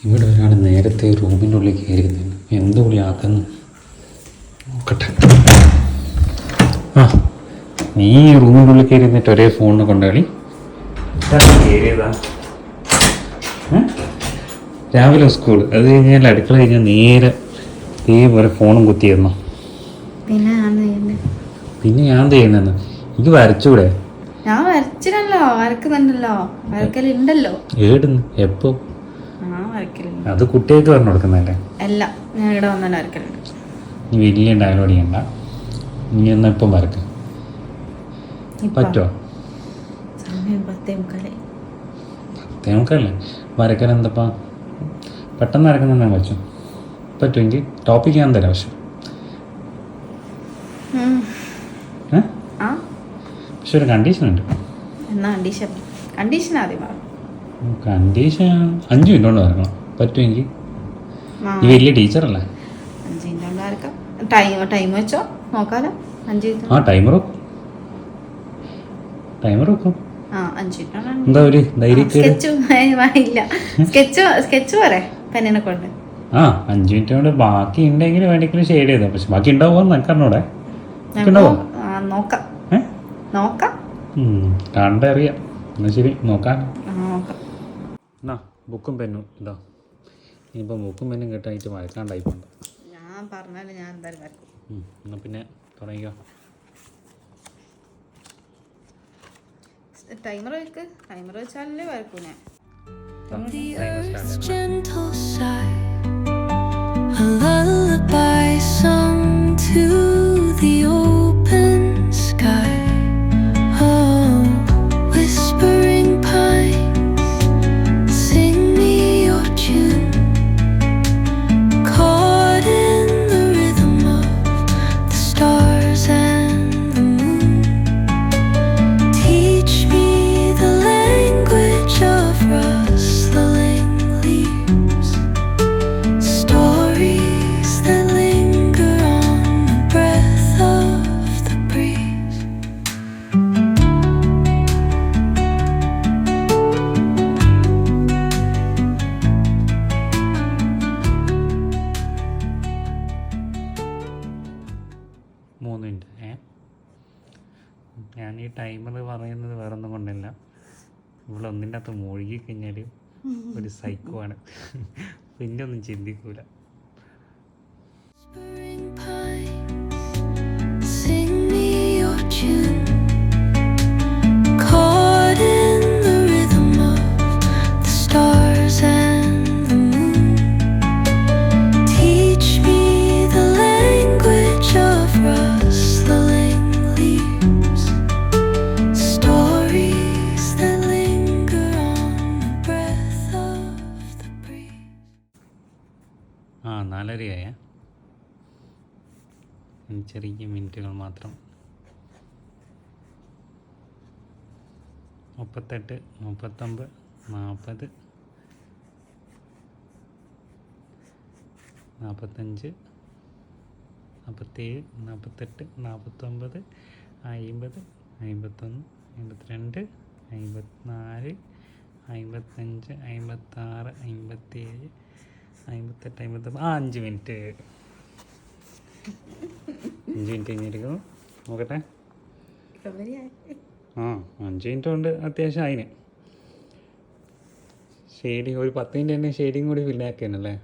ഇവിടെ ഒരാൾ നേരത്തെ റൂമിൻ്റെ ഉള്ളിൽ കയറിയിരുന്നു. എന്ത് വിളിയാക്കുന്നു നോക്കട്ടെ. ആ, നീ റൂമിൻ്റെ ഉള്ളിൽ കയറിയിരുന്നിട്ട് ഒരേ ഫോണിനെ കൊണ്ടാളി കയറിയതാ. രാവിലെ സ്കൂൾ, അത് കഴിഞ്ഞാൽ അടുക്കള കഴിഞ്ഞാൽ നേരെ ഇതേപോലെ ഫോണും കുത്തിയിരുന്നു. പിന്നെ ഞാൻ ചെയ്യുന്നെന്ന് എനിക്ക് വരച്ചൂടെ? ഞാൻ വരച്ചില്ലല്ലോ, വരക്കുന്നുണ്ടല്ലോ, വരക്കലുണ്ടല്ലോ. ഏടുന്ന് എപ്പോ? അത് കുട്ടികൾക്ക് പറഞ്ഞു കൊടുക്കുന്നതല്ലേ? അല്ല, ഞാൻ ഇവിടെ വന്നാലും വരക്കലുണ്ട്. നീ വലിയ ഡയലോഗ് ചെയ്യണ്ട. നീ എന്നാ ഇപ്പം വരക്ക് പറ്റുമോ? സമയം 10:45. 10:45 വരക്കാൻ എന്തപ്പാ പെട്ടെന്ന് വരക്കുന്ന പറ്റും. പറ്റുമെങ്കിൽ ടോപ്പിക്ക് ഞാൻ തരാം. പക്ഷെ ഒരു കണ്ടീഷൻ ഉണ്ട്. കണ്ടീഷൻ ആദ്യം പറഞ്ഞു. കണ്ടീഷൻ 5 മിനിറ്റ് കൊണ്ട് വരക്കണം. പറ്റുമെങ്കിൽ ഈ വലിയ ടീച്ചറല്ലേ? 5 മിനിറ്റ് കൊണ്ട് വരക്കാം. ടൈം വെച്ചോ നോക്കാലോ. 5 മിനിറ്റ്. ആ ടൈമർ വെക്കും. എന്താ ഒരു ധൈര്യം? സ്കെച്ച് പോരെ പെണ്ണിനെ കൊണ്ട്. 5 മിനിറ്റ് കൊണ്ട് ബാക്കി ഉണ്ടെങ്കിൽ വേണമെങ്കിലും ഷെയ്ഡ് ചെയ്തോ. പക്ഷെ ബാക്കി ഉണ്ടാവുമോ നമുക്കറിഞ്ഞൂടെ? നോക്കാം, കണ്ടറിയാം. എന്നാ ശരി, നോക്കാം. എന്നാ ബുക്കും പെന്നും ഇതാ. ഇനിയിപ്പോൾ ബുക്കും പെന്നും കിട്ടായിട്ട് വരക്കാണ്ടായി പോണ്ട. ഞാൻ പറഞ്ഞാലും ഞാൻ എന്തായാലും വരക്കും. എന്നാ പിന്നെ തുടങ്ങിക്കോ. ടൈമർ വെച്ചാലല്ലേ വരക്കൂ ഞാൻ. ഞാൻ ഈ ടൈമർ പറയുന്നത് വേറെ ഒന്നും കൊണ്ടല്ല. ഇവിടെ ഒന്നിൻ്റെ അകത്ത് മുഴുകി കഴിഞ്ഞാൽ ഒരു സൈക്കോ ആണ്. പിന്നെ ഒന്നും ചിന്തിക്കൂല. ആ 4:30 ചെറിയ മിനിറ്റുകൾ മാത്രം. 38, 39, 40, 45, 47, 48, 49, 50, 51, 52, 54, 55, 56, 57, 58, 59. 5 മിനിറ്റ്. 5 മിനിറ്റ് കഴിഞ്ഞിരിക്കുന്നു. നോക്കട്ടെ. 5 മിനിറ്റ് കൊണ്ട് അത്യാവശ്യം അതിന് ഷെയ്ഡിങ് ഒരു 10 മിനിറ്റ് തന്നെ ഷെയ്ഡിങ് കൂടി ഫില്ലാക്കിയാണല്ലേ.